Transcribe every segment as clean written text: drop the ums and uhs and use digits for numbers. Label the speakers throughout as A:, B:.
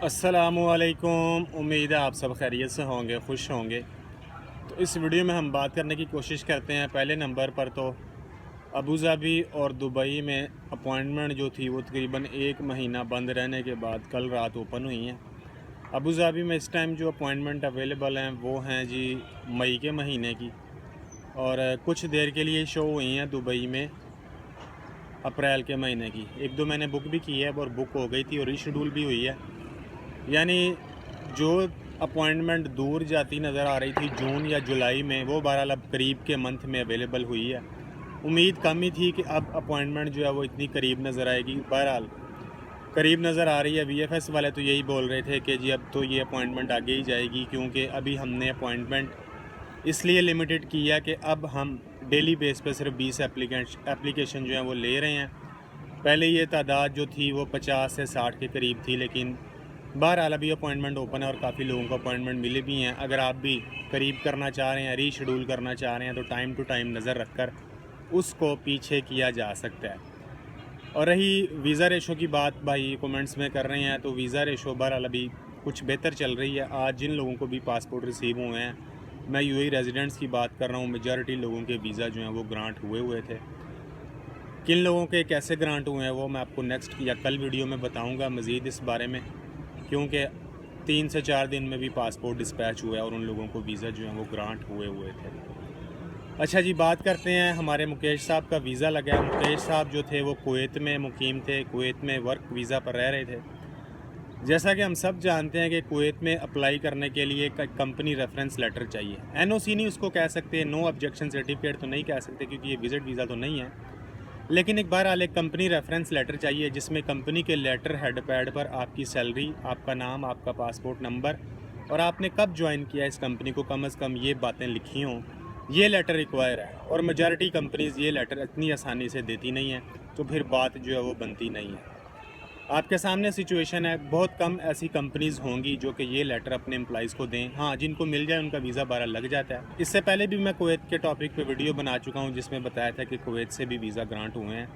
A: अस्सलामुअलैकुम। उम्मीद है आप सब खैरियत से होंगे, खुश होंगे। तो इस वीडियो में हम बात करने की कोशिश करते हैं। पहले नंबर पर तो अबू धाबी और दुबई में अपॉइंटमेंट जो थी वो तकरीबन 1 महीना बंद रहने के बाद कल रात ओपन हुई हैं। अबू धाबी में इस टाइम जो अपॉइंटमेंट अवेलेबल हैं वो हैं जी मई के महीने की, और कुछ देर के लिए शो हुई हैं दुबई में अप्रैल के महीने की। 1-2 मैंने बुक भी की है और बुक हो गई थी और रीशेड्यूल भी हुई है। यानी जो अपॉइंटमेंट दूर जाती नज़र आ रही थी जून या जुलाई में, वो बहरहाल अब करीब के मंथ में अवेलेबल हुई है। उम्मीद कम ही थी कि अब अपॉइंटमेंट जो है वो इतनी करीब नज़र आएगी। बहरहाल करीब नज़र आ रही है। वीएफएस वाले तो यही बोल रहे थे कि जी अब तो ये अपॉइंटमेंट आगे ही जाएगी, क्योंकि अभी हमने अपॉइंटमेंट इसलिए लिमिटेड की है कि अब हम डेली बेस पे सिर्फ 20 एप्लीकेशन जो है वो ले रहे हैं। पहले ये तादाद जो थी वो 50 से 60 के करीब थी, लेकिन बहरहाल अभी अपॉइंटमेंट ओपन है और काफ़ी लोगों को अपॉइंटमेंट मिले भी हैं। अगर आप भी करीब करना चाह रहे हैं, रीशेड्यूल करना चाह रहे हैं, तो टाइम टू टाइम नज़र रखकर उसको पीछे किया जा सकता है। और रही वीज़ा रेशो की बात, भाई कमेंट्स में कर रहे हैं, तो वीज़ा रेशो बहरहाल अभी कुछ बेहतर चल रही है। आज जिन लोगों को भी पासपोर्ट रिसीव हुए हैं, मैं यूएई रेजिडेंट्स की बात कर रहा हूँ, मेजॉरिटी लोगों के वीज़ा जो हैं वो ग्रांट हुए थे। किन लोगों के कैसे ग्रांट हुए हैं वो मैं आपको नेक्स्ट या कल वीडियो में बताऊँगा मज़ीद इस बारे में, क्योंकि 3 से 4 दिन में भी पासपोर्ट डिस्पैच हुआ है और उन लोगों को वीज़ा जो है वो ग्रांट हुए थे। अच्छा जी, बात करते हैं। हमारे मुकेश साहब का वीज़ा लगा है। मुकेश साहब जो थे वो कुवैत में मुकीम थे, कुवैत में वर्क वीज़ा पर रह रहे थे। जैसा कि हम सब जानते हैं कि कुवैत में अप्लाई करने के लिए एक कंपनी रेफरेंस लेटर चाहिए। एनओसी नहीं उसको कह सकते, नो ऑब्जेक्शन सर्टिफिकेट तो नहीं कह सकते, क्योंकि ये विज़िट वीज़ा तो नहीं है। लेकिन एक बार एक कंपनी रेफरेंस लेटर चाहिए, जिसमें कंपनी के लेटर हेड पैड पर आपकी सैलरी, आपका नाम, आपका पासपोर्ट नंबर और आपने कब ज्वाइन किया इस कंपनी को, कम से कम ये बातें लिखी हों। ये लेटर रिक्वायर है और मेजॉरिटी कंपनीज़ ये लेटर इतनी आसानी से देती नहीं है, तो फिर बात जो है वो बनती नहीं है। आपके सामने सिचुएशन है, बहुत कम ऐसी कंपनीज़ होंगी जो कि ये लेटर अपने एम्प्लॉइज़ को दें। हाँ, जिनको मिल जाए उनका वीज़ा बारह लग जाता है। इससे पहले भी मैं कुवैत के टॉपिक पे वीडियो बना चुका हूँ, जिसमें बताया था कि कुवैत से भी वीज़ा ग्रांट हुए हैं।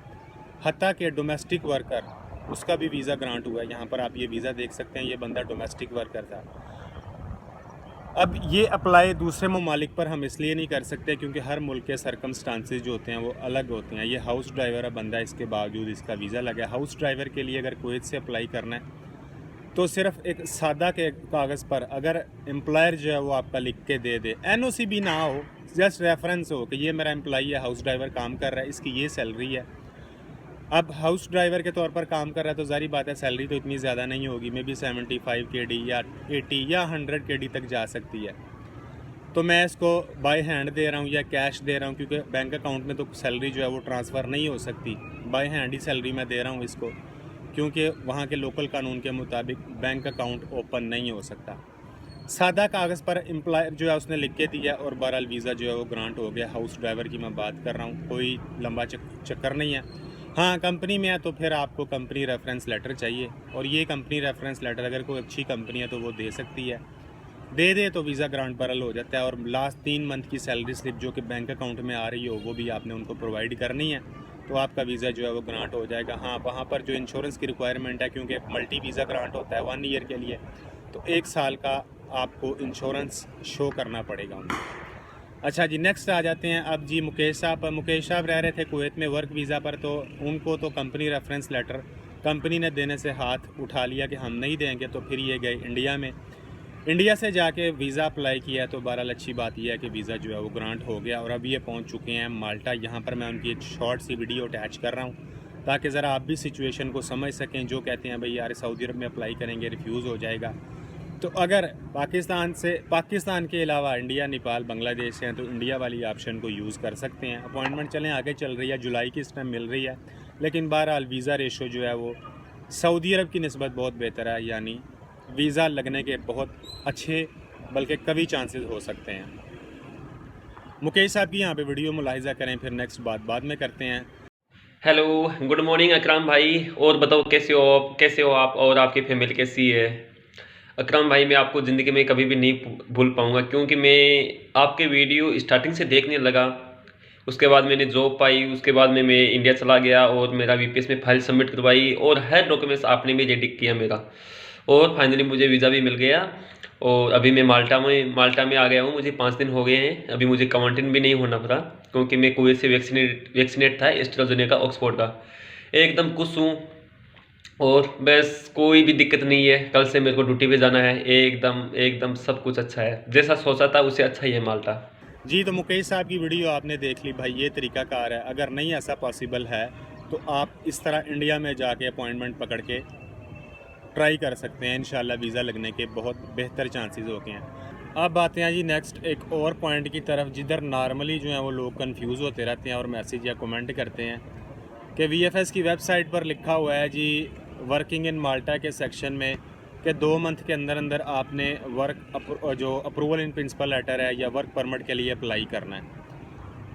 A: हत्ता के डोमेस्टिक वर्कर, उसका भी वीज़ा ग्रांट हुआ है। यहाँ पर आप ये वीज़ा देख सकते हैं, ये बंदा डोमेस्टिक वर्कर था। अब ये अप्लाई दूसरे ममालिक पर हम इसलिए नहीं कर सकते क्योंकि हर मुल्क के सरकमस्टांसेस जो होते हैं वो अलग होते हैं। ये हाउस ड्राइवर है बंदा, इसके बावजूद इसका वीज़ा लगा है। हाउस ड्राइवर के लिए अगर कुवैत से अप्लाई करना है तो सिर्फ एक सादा के कागज़ पर अगर एम्प्लॉयर जो है वो आपका लिख के दे दे, एनओसी भी ना हो, जस्ट रेफरेंस हो कि ये मेरा एम्प्लॉई है, हाउस ड्राइवर काम कर रहा है, इसकी ये सैलरी है। अब हाउस ड्राइवर के तौर पर काम कर रहा है तो ज़ाहिर बात है सैलरी तो इतनी ज़्यादा नहीं होगी, मे बी 75 KD या 80 या 100 KD तक जा सकती है। तो मैं इसको बाय हैंड दे रहा हूँ या कैश दे रहा हूँ, क्योंकि बैंक अकाउंट में तो सैलरी जो है वो ट्रांसफ़र नहीं हो सकती। बाय हैंड ही सैलरी मैं दे रहा हूँ इसको, क्योंकि वहाँ के लोकल कानून के मुताबिक बैंक अकाउंट ओपन नहीं हो सकता। सादा कागज़ पर एम्प्लॉयर जो है उसने लिख के दिया और बहरहाल वीज़ा जो है वो ग्रांट हो गया। हाउस ड्राइवर की मैं बात कर रहा हूँ, कोई लंबा चक्कर नहीं है। हाँ, कंपनी में है तो फिर आपको कंपनी रेफरेंस लेटर चाहिए, और ये कंपनी रेफरेंस लेटर अगर कोई अच्छी कंपनी है तो वो दे सकती है। दे दे तो वीज़ा ग्रांट बहरहाल हो जाता है। और लास्ट 3 मंथ की सैलरी स्लिप जो कि बैंक अकाउंट में आ रही हो वो भी आपने उनको प्रोवाइड करनी है, तो आपका वीज़ा जो है वो ग्रांट हो जाएगा। हाँ, वहाँ पर जो इंश्योरेंस की रिक्वायरमेंट है, क्योंकि मल्टी वीज़ा ग्रांट होता है 1 ईयर के लिए, तो 1 साल का आपको इंश्योरेंस शो करना पड़ेगा उनको। अच्छा जी, नेक्स्ट आ जाते हैं अब जी मुकेश साहब रह रहे थे कुवैत में वर्क वीज़ा पर, तो उनको तो कंपनी रेफरेंस लेटर कंपनी ने देने से हाथ उठा लिया कि हम नहीं देंगे। तो फिर ये गए इंडिया में, इंडिया से जाके वीज़ा अप्लाई किया, तो बहरहाल अच्छी बात यह है कि वीज़ा जो है वो ग्रांट हो गया और अब ये पहुंच चुके हैं माल्टा। यहाँ पर मैं उनकी एक शॉर्ट सी वीडियो अटैच कर रहा हूँ ताकि ज़रा आप भी सिचुएशन को समझ सकें। जो कहते हैं भाई यार सऊदी अरब में अप्लाई करेंगे रिफ्यूज़ हो जाएगा, तो अगर पाकिस्तान के अलावा इंडिया, नेपाल, बांग्लादेश से हैं तो इंडिया वाली ऑप्शन को यूज़ कर सकते हैं। अपॉइंटमेंट चलें आगे चल रही है, जुलाई की इस टाइम मिल रही है, लेकिन बहरहाल वीज़ा रेशो जो है वो सऊदी अरब की निस्बत बहुत बेहतर है। यानी वीज़ा लगने के बहुत अच्छे बल्कि कभी चांसेस हो सकते हैं। मुकेश साहब की यहाँ पे वीडियो मुलाहिजा करें, फिर नेक्स्ट बात बाद में करते हैं।
B: हेलो, गुड मॉर्निंग अकराम भाई। और बताओ कैसे हो आप और आपकी फैमिली कैसी है? अकराम भाई, मैं आपको ज़िंदगी में कभी भी नहीं भूल पाऊंगा, क्योंकि मैं आपके वीडियो स्टार्टिंग से देखने लगा। उसके बाद मैंने जॉब पाई, उसके बाद में मैं इंडिया चला गया और मेरा वीपीएस में फाइल सबमिट करवाई और हर डॉक्यूमेंट्स आपने भी रेडी किया मेरा। और फाइनली मुझे वीज़ा भी मिल गया और अभी मैं माल्टा में आ गया हूँ। मुझे 5 दिन हो गए हैं। अभी मुझे क्वारंटीन भी नहीं होना पड़ा क्योंकि मैं कुवैत से वैक्सीनेट था एस्ट्राजेनेका ऑक्सफोर्ड का। एकदम खुश हूँ और बस कोई भी दिक्कत नहीं है। कल से मेरे को ड्यूटी पे जाना है। एकदम एकदम सब कुछ अच्छा है, जैसा सोचा था उससे अच्छा ही है माल्टा।
A: जी, तो मुकेश साहब की वीडियो आपने देख ली भाई, ये तरीकाकार है। अगर नहीं ऐसा पॉसिबल है तो आप इस तरह इंडिया में जाके अपॉइंटमेंट पकड़ के ट्राई कर सकते हैं। इंशाल्लाह वीज़ा लगने के बहुत बेहतर चांसेस होते हैं। अब आते हैं जी नेक्स्ट एक और पॉइंट की तरफ, जिधर नॉर्मली जो है वो लोग कंफ्यूज होते रहते हैं और मैसेज या कमेंट करते हैं कि वीएफएस की वेबसाइट पर लिखा हुआ है जी वर्किंग इन माल्टा के सेक्शन में कि 2 मंथ के अंदर अंदर आपने जो अप्रूवल इन प्रिंसिपल लेटर है या वर्क परमिट के लिए अप्लाई करना है।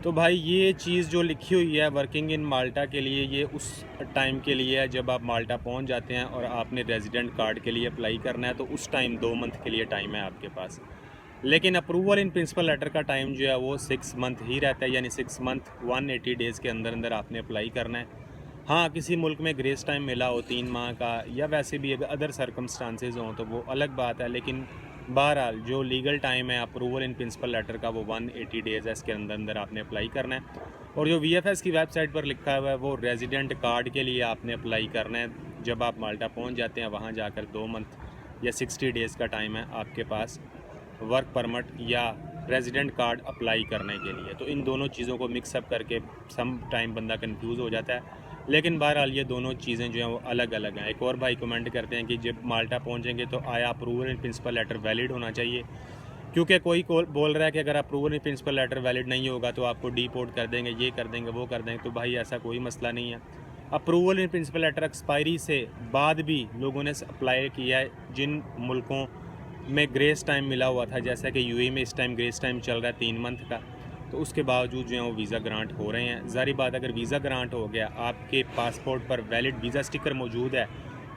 A: तो भाई ये चीज़ जो लिखी हुई है वर्किंग इन माल्टा के लिए, ये उस टाइम के लिए है जब आप माल्टा पहुंच जाते हैं और आपने रेजिडेंट कार्ड के लिए अप्लाई करना है, तो उस टाइम 2 मंथ के लिए टाइम है आपके पास। लेकिन अप्रूवल इन प्रिंसिपल लेटर का टाइम जो है वो 6 मंथ ही रहता है, यानी 6 मंथ 180 डेज़ के अंदर अंदर आपने अप्लाई करना है। हाँ, किसी मुल्क में ग्रेस टाइम मिला हो 3 माह का या वैसे भी अगर अदर सर्कमस्टांसेस हों तो वो अलग बात है, लेकिन बहरहाल जो लीगल टाइम है अप्रूवल इन प्रिंसिपल लेटर का वो 180 डेज़ है, इसके अंदर अंदर आपने अप्लाई करना है। और जो वीएफएस की वेबसाइट पर लिखा हुआ है वो रेजिडेंट कार्ड के लिए आपने अप्लाई करना है। जब आप माल्टा पहुंच जाते हैं वहां जाकर 2 मंथ या 60 डेज़ का टाइम है आपके पास वर्क परमिट या रेजिडेंट कार्ड अप्लाई करने के लिए। तो इन दोनों चीज़ों को मिक्सअप करके सम टाइम बंदा कंफ्यूज हो जाता है, लेकिन बहरहाल ये दोनों चीज़ें जो हैं वो अलग अलग हैं। एक और भाई कमेंट करते हैं कि जब माल्टा पहुंचेंगे तो आया approval in principle letter valid होना चाहिए, क्योंकि कोई बोल रहा है कि अगर approval in principle letter valid नहीं होगा तो आपको डिपोर्ट कर देंगे, ये कर देंगे, वो कर देंगे। तो भाई ऐसा कोई मसला नहीं है। Approval in principle letter expiry से बाद भी लोगों ने अप्लाई किया है जिन मुल्कों में ग्रेस टाइम मिला हुआ था, जैसा कि यूएई में इस टाइम ग्रेस टाइम चल रहा है 3 मंथ का, तो उसके बावजूद जो है वो वीज़ा ग्रांट हो रहे हैं। ज़ाहिर बात अगर वीज़ा ग्रांट हो गया, आपके पासपोर्ट पर वैलिड वीज़ा स्टिकर मौजूद है,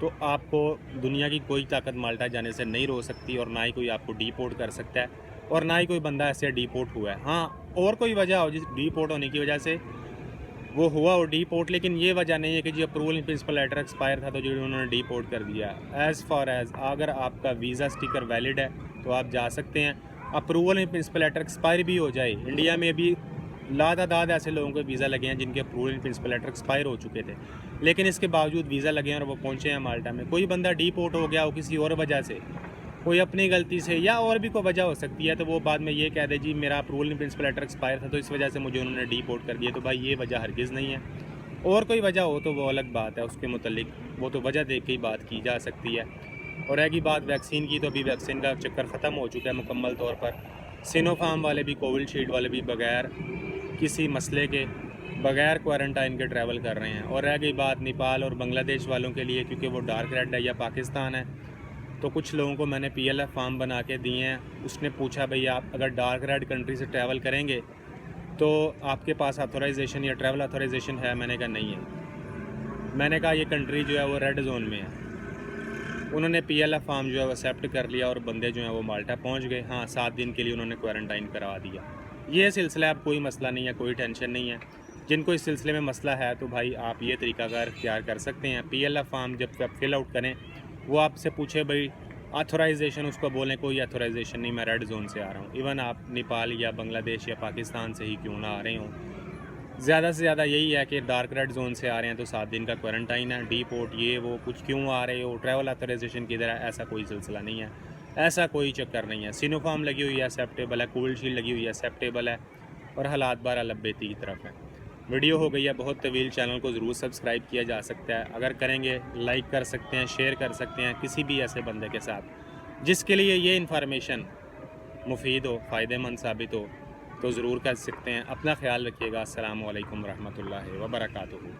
A: तो आपको दुनिया की कोई ताकत माल्टा जाने से नहीं रोक सकती और ना ही कोई आपको डिपोर्ट कर सकता है और ना ही कोई बंदा ऐसे डिपोर्ट हुआ है। हाँ, और कोई वजह हो जिस डिपोर्ट होने की वजह से वो हुआ हो डिपोर्ट, लेकिन ये वजह नहीं है कि जी approval in principle letter expire था तो जो उन्होंने डिपोर्ट कर दिया। एज़ फार एज़ अगर आपका वीज़ा स्टिकर वैलिड है तो आप जा सकते हैं। Approval in principle letter expire भी हो जाए, इंडिया में भी लातादाद ऐसे लोगों को वीज़ा लगे हैं जिनके approval in principle letter expire हो चुके थे, लेकिन इसके बावजूद वीज़ा लगे हैं और वो पहुँचे हैं माल्टा में। कोई बंदा डिपोर्ट हो गया हो किसी और वजह से, कोई अपनी गलती से या और भी कोई वजह हो सकती है, तो वो बाद में ये कह दे जी मेरा approval in principle letter expire था तो इस वजह से मुझे उन्होंने डिपोर्ट कर दिया। तो भाई ये वजह हरगिज़ नहीं है। और कोई वजह हो तो वो अलग बात है, उसके मुतल्लिक वो तो वजह देख के ही बात की जा सकती है। और रहेगी बात वैक्सीन की, तो अभी वैक्सीन का चक्कर ख़त्म हो चुका है मुकम्मल तौर पर। सिनोफार्म वाले भी कोविशील्ड वाले भी बगैर किसी मसले के बगैर क्वारंटाइन के ट्रैवल कर रहे हैं। और रह गई बात नेपाल और बांग्लादेश वालों के लिए, क्योंकि वो डार्क रेड है या पाकिस्तान है, तो कुछ लोगों को मैंने PLF फॉर्म बना के दिए हैं। उसने पूछा भैया आप अगर डार्क रेड कंट्री से ट्रैवल करेंगे तो आपके पास ऑथोराइजेशन या ट्रैवल ऑथोराइजेशन है? मैंने कहा नहीं है। मैंने कहा ये कंट्री जो है वो रेड जोन में है। उन्होंने PLF फॉर्म जो है वो एक्सेप्ट कर लिया और बंदे जो हैं वो माल्टा पहुंच गए। हाँ, 7 दिन के लिए उन्होंने क्वारंटाइन करवा दिया। ये सिलसिला अब कोई मसला नहीं है, कोई टेंशन नहीं है। जिनको इस सिलसिले में मसला है तो भाई आप ये तरीकाकार इख्तियार कर सकते हैं। PLF फॉर्म जब आप फिल आउट करें वो आपसे पूछे भाई ऑथोराइजेशन, उसको बोलें कोई ऑथोराइजेशन नहीं, मैं रेड जोन से आ रहा हूँ। इवन आप नेपाल या बांग्लादेश या पाकिस्तान से ही क्यों ना आ रहे हों, ज़्यादा से ज़्यादा यही है कि डार्क रेड जोन से आ रहे हैं तो 7 दिन का क्वारंटाइन है। डिपोर्ट ये वो कुछ क्यों आ रहे हो, ट्रैवल ऑथोराइजेशन किधर है, ऐसा कोई सिलसिला नहीं है, ऐसा कोई चक्कर नहीं है। सिनोफार्म लगी हुई है एक्सेप्टेबल है, कोविशील्ड लगी हुई है एक्सेप्टेबल है, और हालात बहरहाल बेहतरी की तरफ है। वीडियो हो गई है बहुत तवील, चैनल को ज़रूर सब्सक्राइब किया जा सकता है। अगर करेंगे लाइक कर सकते हैं, शेयर कर सकते हैं किसी भी ऐसे बंदे के साथ जिसके लिए ये इन्फॉर्मेशन मुफीद हो, फ़ायदेमंद साबित हो, तो ज़रूर कर सकते हैं। अपना ख्याल रखिएगा। अस्सलामु अलैकुम रहमतुल्लाहि व बरकातुहू।